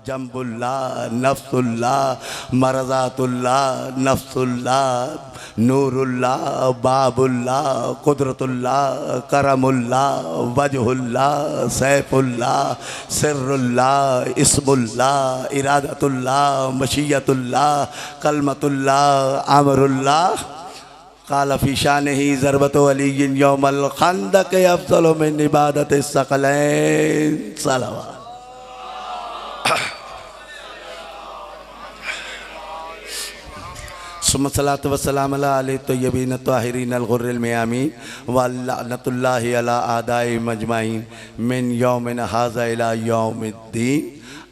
जम्बुल्लाह नफ्सुल्लाह मरज़ातुल्लाह नफ्सुल्लाह नूरुल्लाह बाबुल्लाह कुदरतुल्लाह करमुल्लाह वजहुल्लाह सैफुल्लाह सिर्रुल्लाह इस्मुल्लाह इरादतुल्लाह मशीयतुल्लाह कलमतुल्लाह अमरुल्लाह काल फी शानिही ज़रबतु अलीय्यिन यौमल खंदक अफ़ज़लु मिन इबादति सकलैन सलावत। सुम्मा सलातु वस्सलामु अला आलिहि तय्यबीन ताहिरीन अल गुर्रिल मियामीन व लअनतुल्लाहि अला आदाई मजमाइन मिन यौमिन हाज़ा इला यौमिद्दीन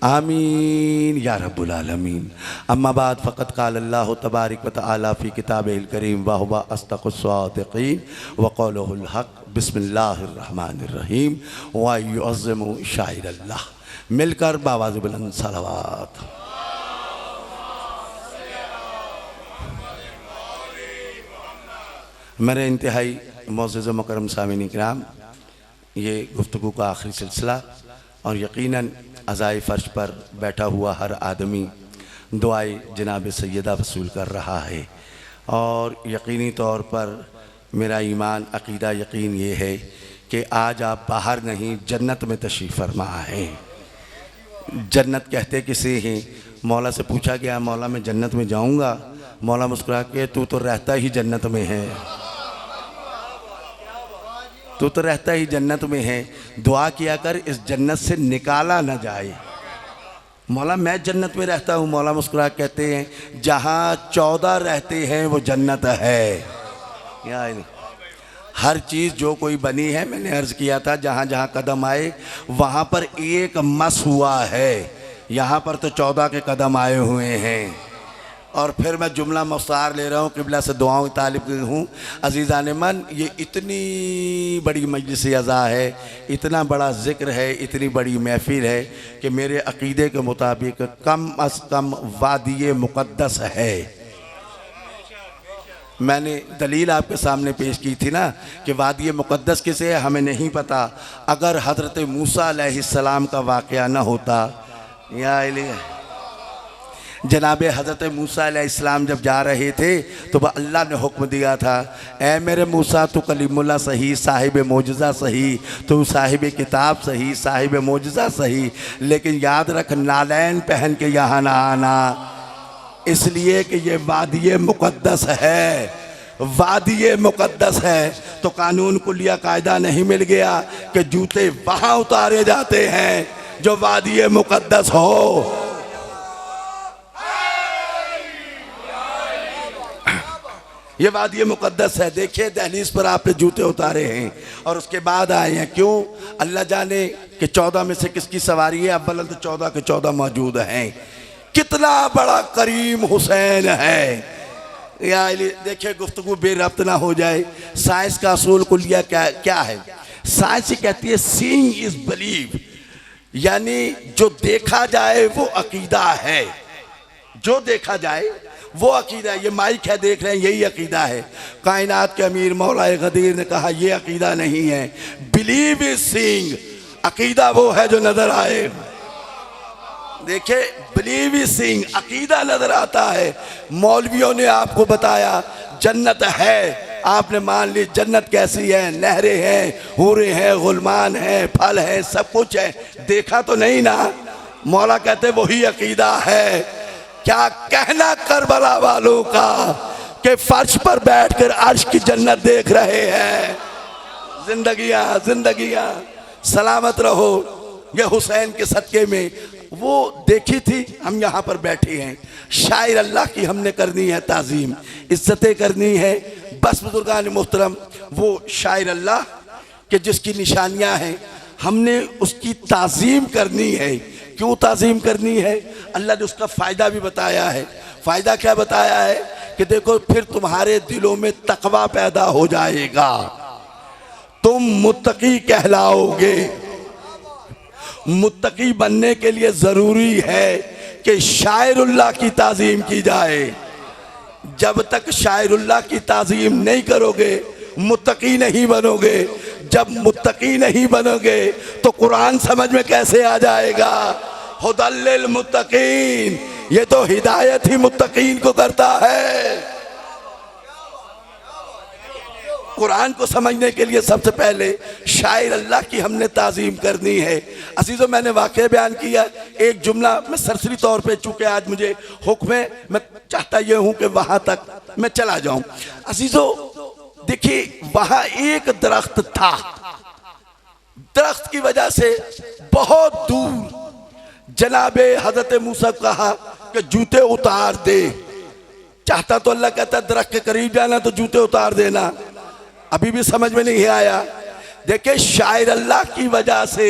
आमीन या रब्बुल आलमीन। अम्मा बाद फ़क़द क़ाल अल्लाहु तबारक व तआला फ़ी किताबिहिल करीम व हुवा अस्दक़ुस सादिक़ीन व क़ौलुहुल हक़ बिस्मिल्लाहिर रहमानिर रहीम व युअज़्ज़िमु शाइरल्लाह। मिलकर बावाज़ बुलंद सलावत। मेरे इंतहाई मोअज़्ज़ज़ मुकर्रम सामीन किराम, ये गुफ्तगू का आखिरी सिलसिला और यकीनन अज़ाए फ़र्श पर बैठा हुआ हर आदमी दुआए जनाब सैयदा वसूल कर रहा है और यकीनी तौर पर मेरा ईमान अक़ीदा यकीन ये है कि आज आप बाहर नहीं जन्नत में तशरीफ़ फरमा हैं। जन्नत कहते किसे हैं? मौला से पूछा गया मौला मैं जन्नत में जाऊँगा? मौला मुस्कुरा के तू तो रहता ही जन्नत में है, तू तो रहता ही जन्नत में है, दुआ किया कर इस जन्नत से निकाला न जाए। मौला मैं जन्नत में रहता हूँ। मौला मुस्कुरा कहते हैं जहाँ 14 रहते हैं वो जन्नत है। यानी हर चीज़ जो कोई बनी है, मैंने अर्ज़ किया था जहाँ जहाँ कदम आए वहाँ पर एक मस हुआ है, यहाँ पर तो 14 के कदम आए हुए हैं। और फिर मैं जुमला मुख्तार ले रहा हूँ, क़िबला से दुआओं की तालिब हूँ। अज़ीज़ान मन, ये इतनी बड़ी मजलिस अज़ा है, इतना बड़ा ज़िक्र है, इतनी बड़ी महफ़िल है कि मेरे अक़ीदे के मुताबिक कम अज़ कम वादी मुक़द्दस है। मैंने दलील आपके सामने पेश की थी ना कि वादी मुक़द्दस किसे है हमें नहीं पता। अगर हज़रत मूसा अलैहिस्सलाम का वाक़या न होता, या जनाब हज़रत मूसा अलैहिस्सलाम जब जा रहे थे तो वह अल्लाह ने हुक्म दिया था, ए मेरे मूसा तू कलीमुल्लाह सही, साहिब मोजज़ा सही, तू साहिब किताब सही, साहिब मोजज़ा सही, लेकिन याद रख नालैन पहन के यहाँ ना आना, इसलिए कि ये वादी मुक़द्दस है। वादी मुक़द्दस है तो कानून कुलिया कायदा नहीं मिल गया कि जूते वहाँ उतारे जाते हैं जो वादी मुक़द्दस हो। ये वादी मुक़द्दस है। देखिए दहलीज पर आपने जूते उतारे हैं और उसके बाद आए हैं। क्यों? अल्लाह जाने कि 14 में से किसकी सवारी है। अव्वल तो 14 के 14 मौजूद हैं। कितना बड़ा करीम हुसैन है। या देखिए गुफ्तगू बेरब्त ना हो जाए। साइंस का असूल कुलिया क्या है? साइंस ही कहती है सीइंग इज बिलीव, यानी जो देखा जाए वो अकीदा है। जो देखा जाए वो अकीदा है। ये माइक है, देख रहे हैं, यही अकीदा है। कायनात के अमीर मौला गदीर ने कहा ये अकीदा नहीं है। बिलीव इज सीइंग, अकीदा वो है जो नजर आए। देखे, बिलीव इज सीइंग, अकीदा नजर आता है। मौलवियों ने आपको बताया जन्नत है, आपने मान ली जन्नत कैसी है, नहरें हैं, हूरें हैं, गुलमान हैं, फल है, सब कुछ है, देखा तो नहीं ना। मौला कहते वही अकीदा है। क्या कहना करबला वालों का कि फर्श पर बैठकर अर्श की जन्नत देख रहे हैं। जिंदगियां जिंदगियां सलामत रहो। ये हुसैन के सदके में वो देखी थी, हम यहाँ पर बैठे हैं। शायर अल्लाह की हमने करनी है ताज़ीम, इज्जतें करनी है। बस बुजुर्गान मोहतरम, वो शायर अल्लाह के जिसकी निशानियाँ हैं हमने उसकी ताज़ीम करनी है। क्यों ताज़ीम करनी है? अल्लाह ने उसका फ़ायदा भी बताया है। फ़ायदा क्या बताया है कि देखो फिर तुम्हारे दिलों में तकवा पैदा हो जाएगा, तुम मुत्तकी कहलाओगे। मुत्तकी बनने के लिए ज़रूरी है कि शायरुल्लाह की ताज़ीम की जाए। जब तक शायरुल्लाह की ताज़ीम नहीं करोगे मुत्तकी नहीं बनोगे। जब मुत्तकी नहीं बनोगे तो कुरान समझ में कैसे आ जाएगा? हुदल लिल मुत्तकीन, ये तो हिदायत ही मुत्तकीन को करता है। कुरान को समझने के लिए सबसे पहले शायर अल्लाह की हमने ताज़ीम करनी है। अजीज़ों, मैंने वाक़या बयान किया, एक जुमला मैं सरसरी तौर पे, चूँकि आज मुझे हुक्म है, मैं चाहता ये हूँ कि वहाँ तक मैं चला जाऊँ। अजीज़ों देखिए, वहाँ एक दरख्त था, दरख्त की वजह से बहुत दूर जनाबे हजरत मूसा कहा कि जूते उतार दे। चाहता तो अल्लाह कहता दरख्त के करीब जाना तो जूते उतार देना, अभी भी समझ में नहीं आया। देखिए, शायर अल्लाह की वजह से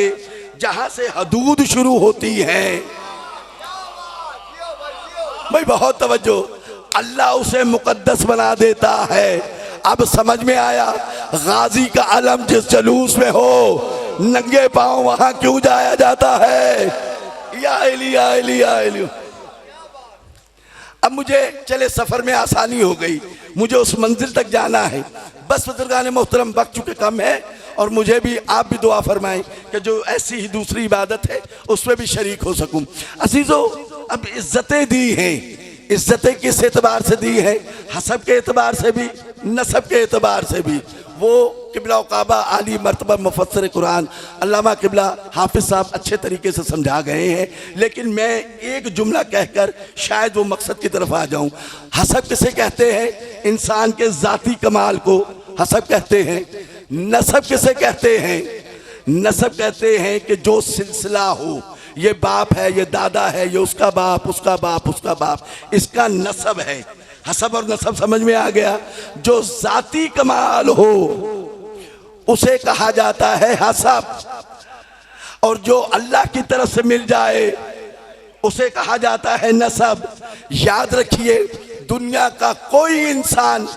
जहां से हदूद शुरू होती है, भाई बहुत तवज्जो, अल्लाह उसे मुकद्दस बना देता है। अब समझ में आया, गाजी का अलम जिस जलूस में हो, नंगे पांव वहां क्यों जाया जाता है। या अली, या अली, या अली। अब मुझे चले सफर में आसानी हो गई, मुझे उस मंजिल तक जाना है। बस बुजुर्गान मोहतरम, वक्त चूँकि कम है और मुझे भी, आप भी दुआ फरमाएं कि जो ऐसी ही दूसरी इबादत है उसमें भी शरीक हो सकूं। अजीज़ों, अब इज्जतें दी हैं, इज्जतें किस एतबार से दी है? हसब के एतबार से भी, नसब के एतबार से भी। वो किबला काबा आली मर्तबा मुफस्सिर कुरान अल्लामा किबला हाफिज साहब अच्छे तरीके से समझा गए हैं, लेकिन मैं एक जुमला कहकर शायद वो मकसद की तरफ आ जाऊं। हसब किसे कहते हैं? इंसान के ज़ाती कमाल को हसब कहते हैं। नसब किसे कहते हैं? नसब कहते हैं कि जो सिलसिला हो, ये बाप है, ये दादा है, ये उसका बाप, उसका बाप, उसका बाप, इसका नसब है। हसब और नसब समझ में आ गया। जो जाती कमाल हो उसे कहा जाता है हसब, और जो अल्लाह की तरफ से मिल जाए उसे कहा जाता है नसब। याद रखिए, दुनिया का कोई इंसान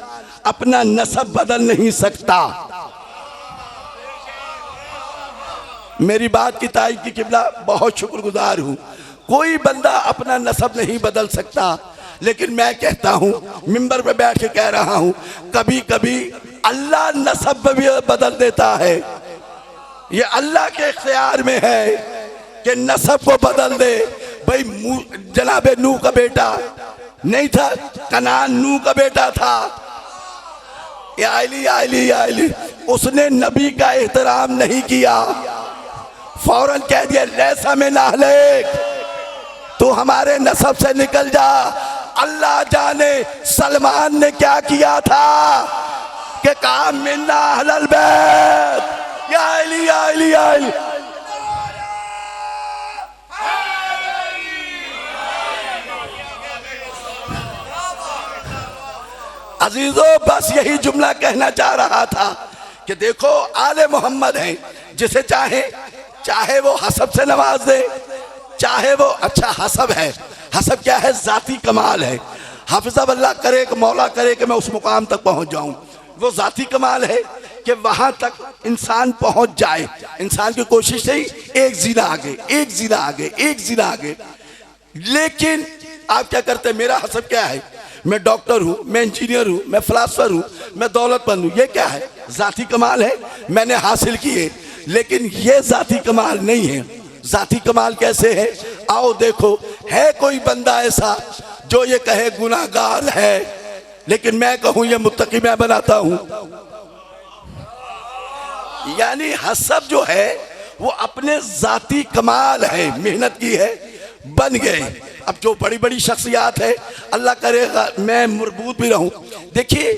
अपना नसब बदल नहीं सकता। मेरी बात की ताईद की किबला बहुत शुक्रगुजार हूँ। कोई बंदा अपना नसब नहीं बदल सकता, लेकिन मैं कहता हूँ, मिंबर पे बैठ के कह रहा हूँ, कभी कभी अल्लाह नसब भी बदल देता है। ये अल्लाह के इख्तियार में है कि नसब को बदल दे। भाई जनाबे नूह का बेटा नहीं था, कनान नूह का बेटा था। या अली, या अली, या अली। उसने नबी का एहतराम नहीं किया, फौरन कह दिया लैसा में नाहलेक, तू हमारे नसब से निकल जा। अल्लाह जाने सलमान ने क्या किया था कि कहा मिन्ना अहलल बैत। या अली, या अली, या अली। अजीजों, बस यही जुमला कहना चाह रहा था कि देखो, आले मोहम्मद हैं, जिसे चाहे वो हसब से नवाज दे, चाहे वो अच्छा हसब है। हसब क्या है? जाती कमाल है। हाफिज़ अल्लाह करे कि मौला करे कि मैं उस मुकाम तक पहुंच जाऊं। वो जाती कमाल है कि वहां तक इंसान पहुंच जाए। इंसान की कोशिश नहीं, एक जीना आगे, एक जीना आगे, एक जीना आगे। लेकिन आप क्या करते हैं? मेरा हसब क्या है? मैं डॉक्टर हूँ, मैं इंजीनियर हूँ, मैं फिलासफर हूँ, मैं दौलतमंद हूँ। ये क्या है? जाती कमाल है, मैंने हासिल किए। लेकिन ये जाती कमाल नहीं है। जाती कमाल कैसे है? आओ देखो, है कोई बंदा ऐसा जो ये कहे गुनाहगार है, लेकिन मैं कहूँ ये मुत्तकी मैं बनाता हूँ? यानी हसब जो है वो अपने जाती कमाल है, मेहनत की है, बन गए। अब जो बड़ी बड़ी शख्सियात है, अल्लाह करेगा मैं मरबूत भी रहूं। देखिए,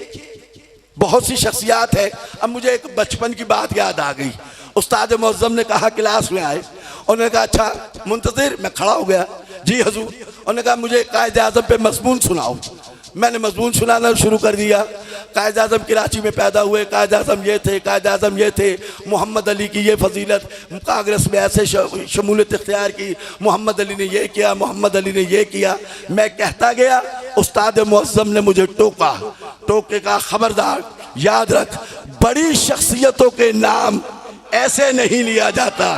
बहुत सी शख्सियात है। अब मुझे एक बचपन की बात याद आ गई। उस्ताद मुअज्जम ने कहा क्लास में आए, उन्होंने कहा अच्छा मुंतज़िर। मैं खड़ा हो गया, जी हजूर। उन्होंने कहा मुझे कायद आज़म पे मज़मून सुनाओ। मैंने मज़मून सुनाना शुरू कर दिया। कायद आज़म कराची में पैदा हुए, कायद आज़म ये थे, कायद आज़म ये थे, मोहम्मद अली की ये फजीलत, कांग्रेस में ऐसे शमूलियत इख्तियार की, मोहम्मद अली ने ये किया, मोहम्मद अली ने ये किया। मैं कहता गया, उस्ताद मुअज्जम ने मुझे टोका, टोक के कहा खबरदार, याद रख, बड़ी शख्सियतों के नाम ऐसे नहीं लिया जाता।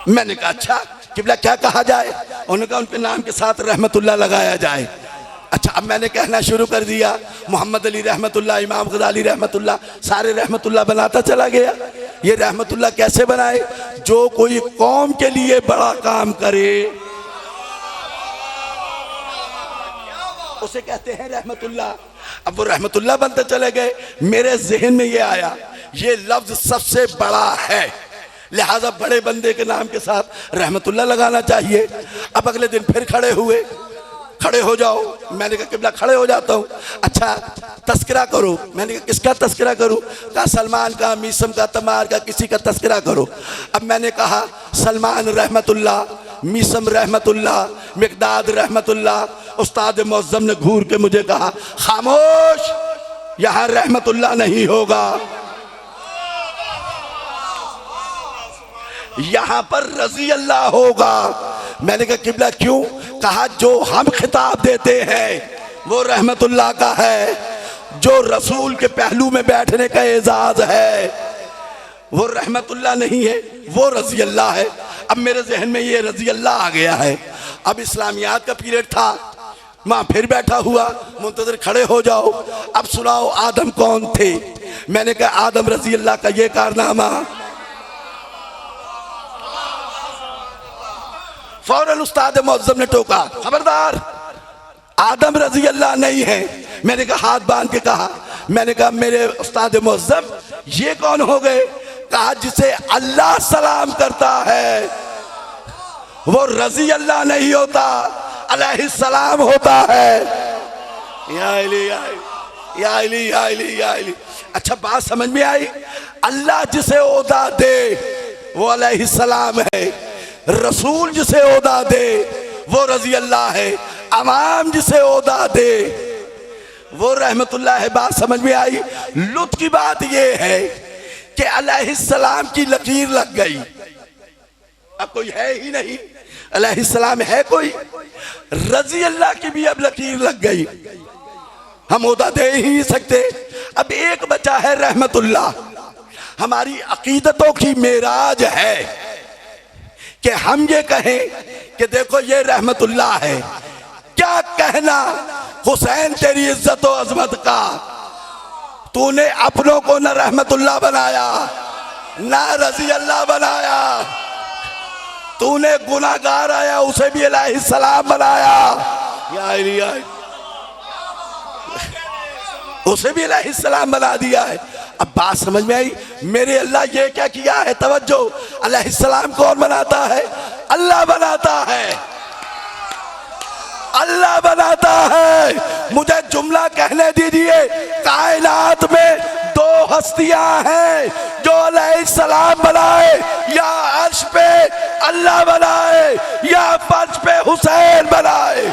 मैंने कहा अच्छा किबला क्या कहा जाए? उन्होंने कहा उनके नाम के साथ रहमतुल्लाह लगाया जाए। अच्छा, अब मैंने कहना शुरू कर दिया, मोहम्मद अली रहमतुल्लाह, इमाम गजाली रहमतुल्लाह, सारे रहमतुल्लाह बनाता चला गया। ये रहमतुल्लाह कैसे बनाए? जो कोई कौम के लिए बड़ा काम करे उसे कहते हैं रहमतुल्लाह। अब वो रहमतुल्लाह बनते चले गए। मेरे जहन में ये आया, ये लफ्ज सबसे बड़ा है, लिहाजा बड़े बंदे के नाम के साथ रहमतुल्लाह लगाना चाहिए। अब अगले दिन फिर खड़े हुए, खड़े हो जाओ। मैंने कहा किबला खड़े हो जाता हूँ। अच्छा तस्करा करो। मैंने कहा किसका तस्करा करूँ? कहा सलमान का, मीसम का, तमार का, किसी का तस्करा करो। अब मैंने कहा सलमान रहमतुल्लाह, मीसम रहमतुल्लाह, मिकदाद रहमतुल्लाह। उस्ताद मुअज्जम ने घूर के मुझे कहा खामोश, यहाँ रहमतुल्लाह नहीं होगा, यहाँ पर रजी अल्लाह होगा। मैंने कहा किबला क्यों? कहा जो हम खिताब देते हैं वो रहमतुल्लाह का है, जो रसूल के पहलू में बैठने का एजाज है वो रहमतुल्लाह नहीं है, वो रजी अल्लाह है। अब मेरे जहन में ये रजी अल्लाह आ गया है। अब इस्लामियात का पीरियड था, मैं फिर बैठा हुआ मुंतजर, खड़े हो जाओ, अब सुनाओ आदम कौन थे? मैंने कहा आदम रजी अल्लाह का ये कारनामा। फौरन उस्ताद मुअज्जम ने टोका खबरदार, आदम रजी अल्लाह नहीं है। मैंने कहा हाथ बांध के कहा, मैंने कहा मेरे उस्ताद मुअज्जम ये कौन हो गए? कहा जिसे अल्लाह सलाम करता है वो रजी अल्लाह नहीं होता, अलैहि सलाम होता है। या अली, या अली, या अली, या अली। अच्छा बात समझ में आई? अल्लाह जिसे ओहदा दे वो अलैहि सलाम है, रसूल जिसे ओहदा दे वो रजी अल्लाह है, अवाम जिसे ओहदा दे वो रहमतुल्लाह है। बात समझ में आई? लुत्फ की बात ये है कि अलैहिस्सलाम की लकीर लग गई, अब कोई है ही नहीं, अलैहिस्सलाम है कोई? रजी अल्लाह की भी अब लकीर लग गई, हम ओहदा दे ही नहीं सकते। अब एक बचा है रहमतुल्लाह। हमारी अकीदतों की मेराज है कि हम ये कहें कि देखो ये रहमतुल्लाह है। क्या कहना हुसैन तेरी इज्जत और अजमत का, तूने अपनों को न रहमतुल्लाह बनाया ना रजी अल्लाह बनाया, तूने गुनाहगार आया उसे भी अलैहिस्सलाम बनाया, उसे भी अलैहिस्सलाम बना दिया है। अब बात समझ में आई? मेरे अल्लाह ये क्या किया है? तवज्जो, अलैहिस्सलाम कौन बनाता है? अल्लाह बनाता है, अल्लाह बनाता है। मुझे जुमला कहने दीजिए, कायनात में दो हस्तियां हैं जो अलैहिस्सलाम बनाए, या अर्श पे अल्लाह बनाए या फर्श पे हुसैन बनाए।